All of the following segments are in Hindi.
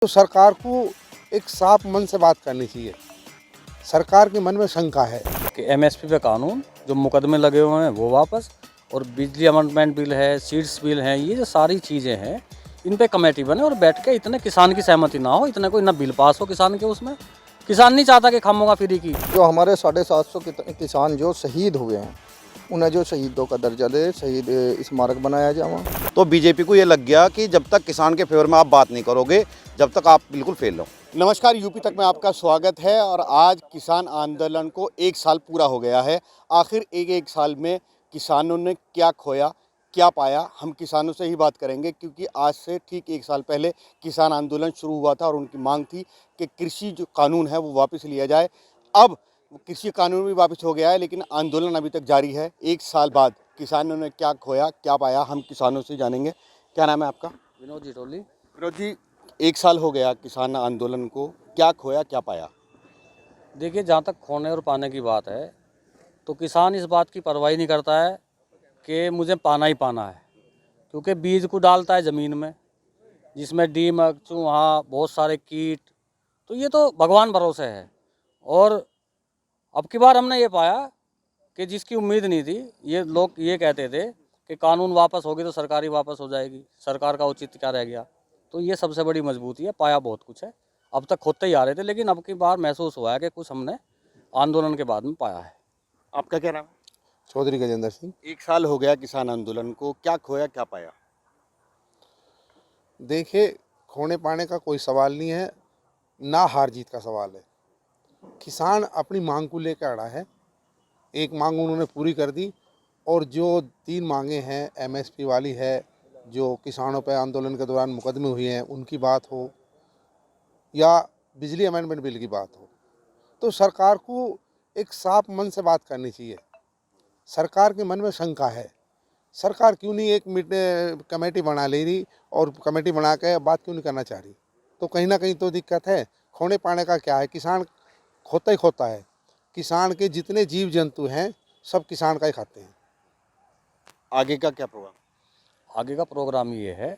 तो सरकार को एक साफ मन से बात करनी चाहिए। सरकार के मन में शंका है कि एमएसपी पे कानून जो मुकदमे लगे हुए हैं वो वापस, और बिजली अमेंडमेंट बिल है, सीड्स बिल हैं, ये जो सारी चीज़ें हैं इन पे कमेटी बने और बैठ के इतने किसान की सहमति ना हो, इतने कोई ना बिल पास हो किसान के, उसमें किसान नहीं चाहता कि खामोगा फ्री की। जो हमारे 750 किसान जो शहीद हुए हैं उन्हें जो शहीदों का दर्जा दे, शहीद स्मारक बनाया जाए। तो बीजेपी को ये लग गया कि जब तक किसान के फेवर में आप बात नहीं करोगे, जब तक आप बिल्कुल फेल हो। नमस्कार, यूपी तक में आपका स्वागत है। और आज किसान आंदोलन को 1 साल पूरा हो गया है। आखिर एक साल में किसानों ने क्या खोया, क्या पाया, हम किसानों से ही बात करेंगे, क्योंकि आज से ठीक 1 साल पहले किसान आंदोलन शुरू हुआ था और उनकी मांग थी कि कृषि जो कानून है वो वापस लिया जाए। अब कृषि कानून भी वापस हो गया है, लेकिन आंदोलन अभी तक जारी है। 1 साल बाद किसानों ने क्या खोया, क्या पाया, हम किसानों से जानेंगे। क्या नाम है आपका? विनोद जी टोली। विनोद जी, 1 साल हो गया किसान आंदोलन को, क्या खोया, क्या पाया? देखिए, जहाँ तक खोने और पाने की बात है तो किसान इस बात की परवाह नहीं करता है कि मुझे पाना ही पाना है, क्योंकि बीज को डालता है ज़मीन में जिसमें दीमक, चूहा, बहुत सारे कीट, तो ये तो भगवान भरोसे है। और अब की बार हमने ये पाया कि जिसकी उम्मीद नहीं थी, ये लोग ये कहते थे कि कानून वापस होगी तो सरकार ही वापस हो जाएगी, सरकार का औचित्य क्या रह गया। तो ये सबसे बड़ी मजबूती है, पाया बहुत कुछ है। अब तक खोदते ही आ रहे थे, लेकिन अब की बार महसूस हुआ है कि कुछ हमने आंदोलन के बाद में पाया है। आपका क्या नाम है? चौधरी गजेंद्र सिंह। 1 साल हो गया किसान आंदोलन को, क्या खोया, क्या पाया? देखिए, खोने पाने का कोई सवाल नहीं है, ना हार जीत का सवाल है। किसान अपनी मांग को लेकर अड़ा है। एक मांग उन्होंने पूरी कर दी, और जो 3 मांगे हैं, एमएसपी वाली है, जो किसानों पर आंदोलन के दौरान मुकदमे हुए हैं उनकी बात हो, या बिजली अमेंडमेंट बिल की बात हो, तो सरकार को एक साफ मन से बात करनी चाहिए। सरकार के मन में शंका है। सरकार क्यों नहीं एक कमेटी बना ले रही, और कमेटी बना के बात क्यों नहीं करना चाह रही? तो कहीं ना कहीं तो दिक्कत है। खोने पाने का क्या है, किसान खोता ही खोता है। किसान के जितने जीव जंतु हैं सब किसान का ही खाते हैं। आगे का क्या प्रोग्राम? आगे का प्रोग्राम ये है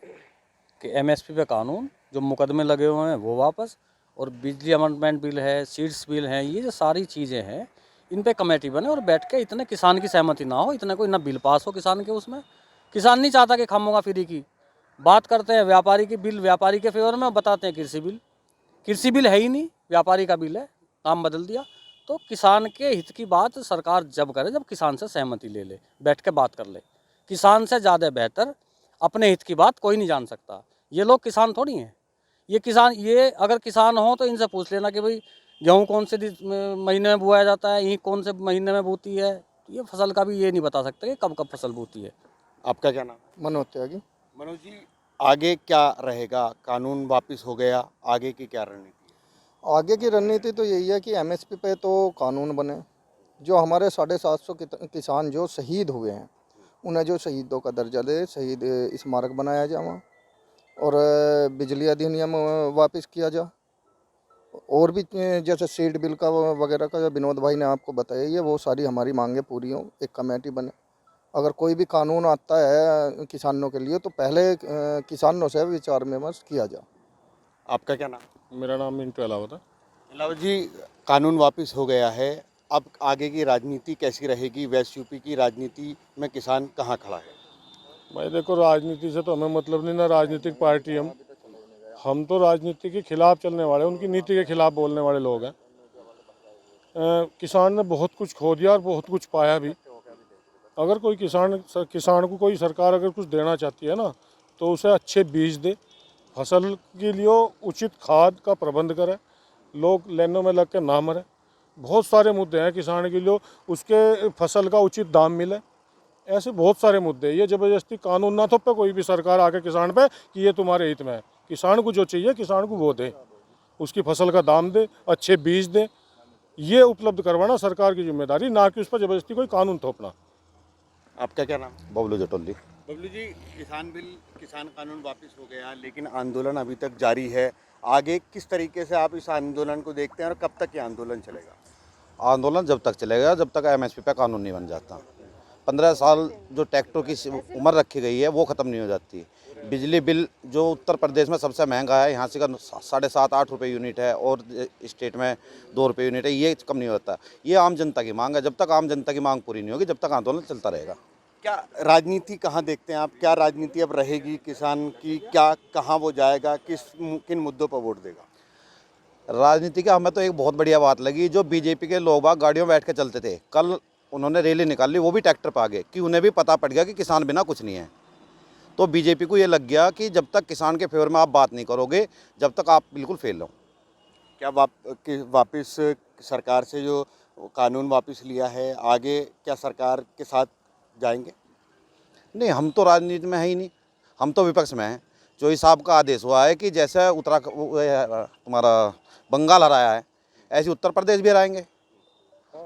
कि एमएसपी पे कानून जो मुकदमे लगे हुए हैं वो वापस, और बिजली अमेंडमेंट बिल है, सीड्स बिल हैं, ये जो सारी चीज़ें हैं इन पे कमेटी बने और बैठ के इतने किसान की सहमति ना हो, इतने कोई ना बिल पास हो किसान के, उसमें किसान नहीं चाहता कि खामोगा फ्री की। बात करते हैं व्यापारी की बिल, व्यापारी के फेवर में बताते हैं कृषि बिल। कृषि बिल है ही नहीं, व्यापारी का बिल है, नाम बदल दिया। तो किसान के हित की बात सरकार जब करे जब किसान से सहमति ले ले, बैठ के बात कर ले। किसान से ज़्यादा बेहतर अपने हित की बात कोई नहीं जान सकता। ये लोग किसान थोड़ी हैं। ये किसान, ये अगर किसान हो तो इनसे पूछ लेना कि भाई गेहूँ कौन से महीने में बोया जाता है, ईख कौन से महीने में बोती है। ये फसल का भी ये नहीं बता सकते कि कब कब फसल बोती है। आपका क्या नाम? मनोज त्यागी। मनोज जी, आगे क्या रहेगा? कानून वापस हो गया, आगे की क्या रणनीति? आगे की रणनीति तो यही है कि एमएसपी पे तो कानून बने। जो हमारे 750 किसान जो शहीद हुए हैं उन्हें जो शहीदों का दर्जा दे, शहीद स्मारक बनाया जाए। और बिजली अधिनियम वापस किया जाए। और भी जैसे सीड बिल का वगैरह का जो विनोद भाई ने आपको बताया, ये वो सारी हमारी मांगें पूरी हों, एक कमेटी बने। अगर कोई भी कानून आता है किसानों के लिए तो पहले किसानों से विचार विमर्श किया जाए। आपका क्या नाम? मेरा नाम मिंटू अलावत है। अलावा जी, कानून वापस हो गया है, अब आगे की राजनीति कैसी रहेगी? वेस्ट यूपी की राजनीति में किसान कहाँ खड़ा है? भाई देखो, राजनीति से तो हमें मतलब नहीं, ना राजनीतिक पार्टी हम तो राजनीति के खिलाफ चलने वाले, उनकी नीति के खिलाफ बोलने वाले लोग हैं। किसान ने बहुत कुछ खो दिया और बहुत कुछ पाया भी। अगर कोई किसान को कोई सरकार अगर कुछ देना चाहती है ना, तो उसे अच्छे बीज दे, फसल के लिए उचित खाद का प्रबंध करे, लोग लाइनों में लग के ना मरे। बहुत सारे मुद्दे हैं किसान के लिए, उसके फसल का उचित दाम मिले, ऐसे बहुत सारे मुद्दे हैं। ये ज़बरदस्ती कानून ना थोपे कोई भी सरकार आके किसान पे कि ये तुम्हारे हित में है। किसान को जो चाहिए किसान को वो दे, उसकी फसल का दाम दे, अच्छे बीज दे, ये उपलब्ध करवाना सरकार की जिम्मेदारी, ना कि उस पर ज़बरदस्ती कोई कानून थोपना। आपका क्या नाम? बबलू जटोली। बबलू जी, किसान कानून वापस हो गया, लेकिन आंदोलन अभी तक जारी है। आगे किस तरीके से आप इस आंदोलन को देखते हैं और कब तक ये आंदोलन चलेगा? आंदोलन जब तक चलेगा जब तक एमएसपी पे कानून नहीं बन जाता। 15 साल जो ट्रैक्टर की उम्र रखी गई है वो ख़त्म नहीं हो जाती। बिजली बिल जो उत्तर प्रदेश में सबसे महंगा है, यहाँ से का 7.5-8 रुपये यूनिट है और स्टेट में 2 रुपये यूनिट है, ये कम नहीं होता। ये आम जनता की मांग है, जब तक आम जनता की मांग पूरी नहीं होगी जब तक आंदोलन चलता रहेगा। क्या राजनीति कहाँ देखते हैं आप? क्या राजनीति अब रहेगी किसान की? क्या कहाँ वो जाएगा? किन मुद्दों पर वोट देगा? राजनीति का हमें तो एक बहुत बढ़िया बात लगी, जो बीजेपी के लोग बाग गाड़ियों में बैठ के चलते थे, कल उन्होंने रैली निकाली, वो भी ट्रैक्टर पर आ गए, कि उन्हें भी पता पड़ गया कि किसान बिना कुछ नहीं है। तो बीजेपी को ये लग गया कि जब तक किसान के फेवर में आप बात नहीं करोगे जब तक आप बिल्कुल फेल हो। क्या वापस सरकार से जो कानून वापस लिया है, आगे क्या सरकार के साथ जाएंगे? नहीं, हम तो राजनीति में है ही नहीं, हम तो विपक्ष में हैं। चौधरी साहब का आदेश हुआ है कि जैसे तुम्हारा बंगाल हराया है, ऐसे उत्तर प्रदेश भी हराएंगे।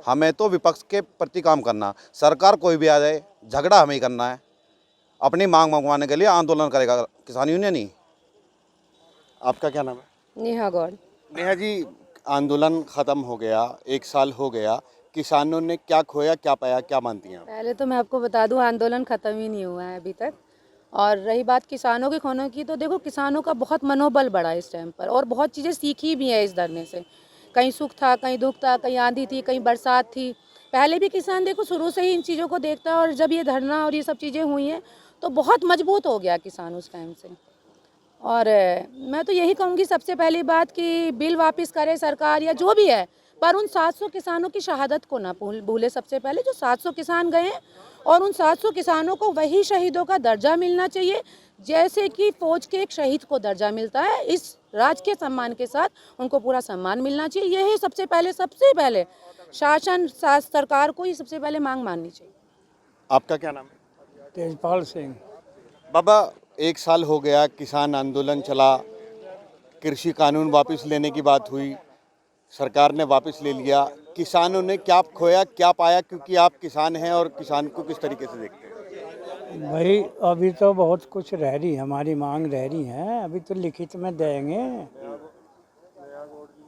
हमें तो विपक्ष के प्रति काम करना, सरकार कोई भी आ जाए, झगड़ा हमें ही करना है। अपनी मांग मंगवाने के लिए आंदोलन करेगा किसान यूनियन ही। आपका क्या नाम है? नेहा गौड़। नेहा जी, आंदोलन ख़त्म हो गया, 1 साल हो गया, किसानों ने क्या खोया, क्या पाया, क्या मानती हैं आप? पहले तो मैं आपको बता दूं, आंदोलन ख़त्म ही नहीं हुआ है अभी तक। और रही बात किसानों के खोने की, तो देखो किसानों का बहुत मनोबल बढ़ा इस टाइम पर, और बहुत चीज़ें सीखी भी है इस धरने से। कहीं सुख था, कहीं दुख था, कहीं आंधी थी, कहीं बरसात थी। पहले भी किसान देखो शुरू से ही इन चीज़ों को देखता है, और जब ये धरना और ये सब चीज़ें हुई हैं तो बहुत मजबूत हो गया किसान उस टाइम से। और मैं तो यही कहूँगी सबसे पहली बात कि बिल वापस करे सरकार या जो भी है, पर उन 700 किसानों की शहादत को ना भूले। सबसे पहले जो 700 किसान गए हैं, और उन 700 किसानों को वही शहीदों का दर्जा मिलना चाहिए जैसे कि फौज के एक शहीद को दर्जा मिलता है। इस राज के सम्मान के साथ उनको पूरा सम्मान मिलना चाहिए। यही सबसे पहले शासन सरकार को ही सबसे पहले मांग माननी चाहिए। आपका क्या नाम है? तेजपाल सिंह। बाबा, 1 साल हो गया, किसान आंदोलन चला, कृषि कानून वापस लेने की बात हुई, सरकार ने वापस ले लिया। किसानों ने क्या खोया, क्या पाया? क्योंकि आप किसान हैं और किसान को किस तरीके से देखते हैं? भाई अभी तो बहुत कुछ रह रही, हमारी मांग रह रही है, अभी तो लिखित में देंगे,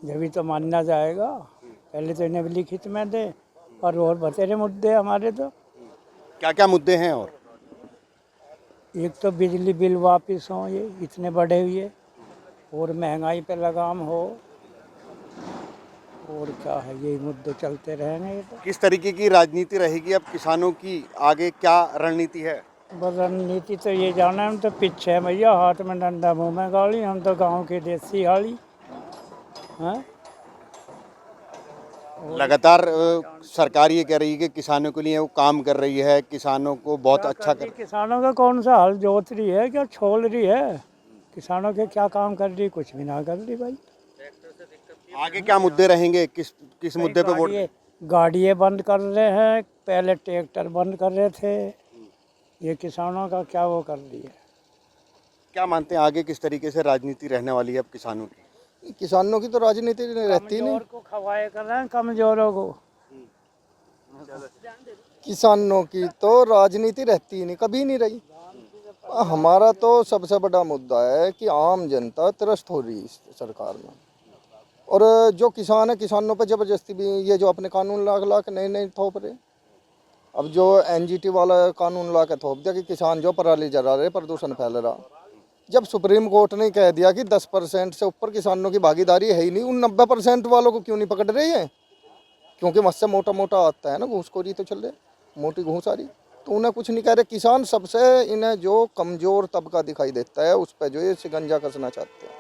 जब तो मानना जाएगा। पहले तो इन्हें भी लिखित में दे, और बतेरे मुद्दे हमारे तो। क्या क्या मुद्दे हैं? और एक तो बिजली बिल वापस हो, ये इतने बढ़े हुए, और महंगाई पे लगाम हो, और क्या है, यही मुद्दे चलते रहेंगे। ये तो किस तरीके की राजनीति रहेगी अब किसानों की? आगे क्या रणनीति है? बस रणनीति तो ये जाना है, हम तो पीछे हैं भैया, हाथ में डंडा मुँह में गाली, हम तो गांव के देसी हाली हैं। लगातार सरकार ये कह रही है कि किसानों के लिए वो काम कर रही है, किसानों को बहुत अच्छा कर। किसानों का कौन सा हल जोत रही है, क्या छोल रही है? किसानों के क्या काम कर रही? कुछ भी ना कर रही भाई। आगे क्या मुद्दे रहेंगे? किस मुद्दे पे वोट? गाड़ियाँ बंद कर रहे हैं, पहले ट्रैक्टर बंद कर रहे थे, ये किसानों का क्या वो कर रही है? क्या मानते हैं आगे किस तरीके से राजनीति रहने वाली है अब किसानों की? किसानों की तो राजनीति रहती नहीं, कमजोर को खवाए कर रहे हैं, कमजोरों को। किसानों की तो राजनीति रहती ही नहीं, कभी नहीं रही। हमारा तो सबसे बड़ा मुद्दा है कि आम जनता त्रस्त हो रही है इस सरकार में, और जो किसान है किसानों पे ज़बरदस्ती भी ये जो अपने कानून ला के नए थोप रहे। अब जो एनजीटी वाला कानून ला के थोप दिया कि किसान जो पराली जला रहे, प्रदूषण फैल रहा। जब सुप्रीम कोर्ट ने कह दिया कि 10% से ऊपर किसानों की भागीदारी है ही नहीं, उन 90% वालों को क्यों नहीं पकड़ रही है? क्योंकि मुझसे मोटा आता है ना, घूसखोरी तो चल रही, मोटी घूस आ रही, तो उन्हें कुछ नहीं कह रहे। किसान सबसे इन्हें जो कमज़ोर तबका दिखाई देता है, उस पर जो ये शिकंजा कसना चाहते हैं।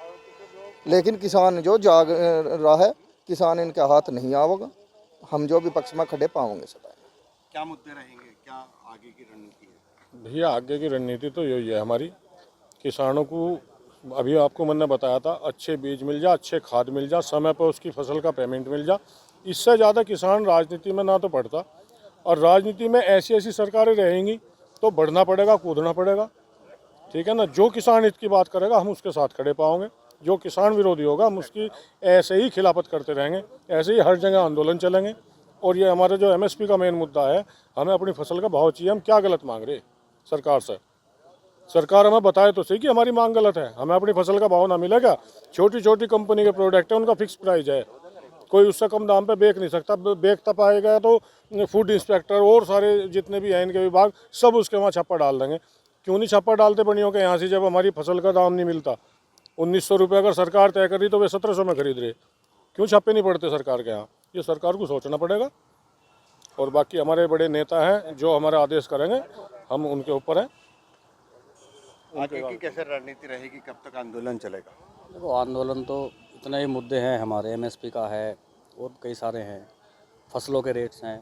लेकिन किसान जो जाग रहा है, किसान इनके हाथ नहीं आवेगा। हम जो भी पक्ष में खड़े पाओगे सदा। क्या मुद्दे रहेंगे? क्या आगे की रणनीति है? भैया आगे की रणनीति तो यही है हमारी, किसानों को अभी आपको मैंने बताया था, अच्छे बीज मिल जा, अच्छे खाद मिल जा, समय पर उसकी फसल का पेमेंट मिल जा। इससे ज़्यादा किसान राजनीति में ना तो पड़ता, और राजनीति में ऐसी ऐसी सरकारें रहेंगी तो बढ़ना पड़ेगा, कूदना पड़ेगा, ठीक है ना। जो किसान हित की बात करेगा हम उसके साथ खड़े पाओगे, जो किसान विरोधी होगा हम उसकी ऐसे ही खिलाफत करते रहेंगे, ऐसे ही हर जगह आंदोलन चलेंगे। और ये हमारा जो एमएसपी का मेन मुद्दा है, हमें अपनी फसल का भाव चाहिए। हम क्या गलत मांग रहे सरकार से? सरकार हमें बताए तो सही कि हमारी मांग गलत है, हमें अपनी फसल का भाव ना मिलेगा। छोटी छोटी कंपनी के प्रोडक्ट है, उनका फिक्स प्राइस है, कोई उससे कम दाम पे बेच नहीं सकता। बेचता पाएगा तो फूड इंस्पेक्टर और सारे जितने भी हैं इनके विभाग, सब उसके वहाँ छापा डाल देंगे, क्यों नहीं छापा डालते बनियों के यहाँ से, जब हमारी फसल का दाम नहीं मिलता। 1900 रुपये अगर सरकार तय कर रही तो वे 1700 में खरीद रहे, क्यों छापे नहीं पड़ते सरकार के यहाँ? ये सरकार को सोचना पड़ेगा। और बाकी हमारे बड़े नेता हैं जो हमारा आदेश करेंगे, हम उनके ऊपर हैं। आगे की कैसे रणनीति रहेगी, कब तक आंदोलन चलेगा? देखो, आंदोलन तो इतने ही मुद्दे हैं हमारे, एमएसपी का है और कई सारे हैं, फसलों के रेट्स हैं,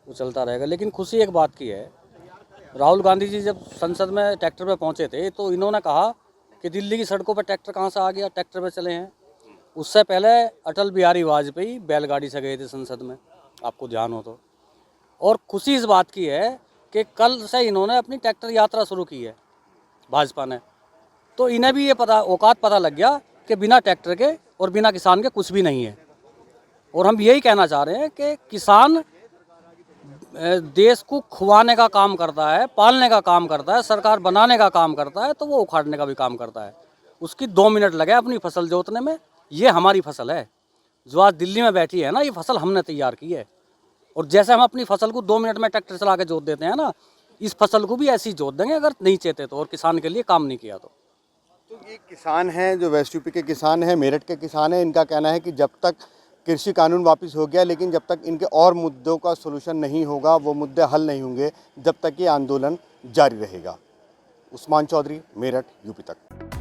वो चलता रहेगा। लेकिन खुशी एक बात की है, राहुल गांधी जी जब संसद में ट्रैक्टर पे पहुंचे थे तो इन्होंने कहा कि दिल्ली की सड़कों पर ट्रैक्टर कहाँ से आ गया, ट्रैक्टर पे चले हैं। उससे पहले अटल बिहारी वाजपेयी बैलगाड़ी से गए थे संसद में, आपको ध्यान हो तो। और खुशी इस बात की है कि कल से इन्होंने अपनी ट्रैक्टर यात्रा शुरू की है भाजपा ने, तो इन्हें भी ये औकात पता लग गया कि बिना ट्रैक्टर के और बिना किसान के कुछ भी नहीं है। और हम यही कहना चाह रहे हैं कि किसान देश को खुवाने का काम करता है, पालने का काम करता है, सरकार बनाने का काम करता है, तो वो उखाड़ने का भी काम करता है। उसकी 2 मिनट लगे अपनी फसल जोतने में। ये हमारी फसल है जो आज दिल्ली में बैठी है ना, ये फसल हमने तैयार की है। और जैसे हम अपनी फसल को 2 मिनट में ट्रैक्टर चला के जोत देते हैं ना, इस फसल को भी ऐसे ही जोत देंगे अगर नहीं चाहते तो, और किसान के लिए काम नहीं किया तो। तो ये किसान हैं जो वेस्ट यूपी के किसान हैं, मेरठ के किसान हैं, इनका कहना है कि जब तक कृषि कानून वापस हो गया, लेकिन जब तक इनके और मुद्दों का सलूशन नहीं होगा, वो मुद्दे हल नहीं होंगे, जब तक ये आंदोलन जारी रहेगा। उस्मान चौधरी, मेरठ, यूपी तक।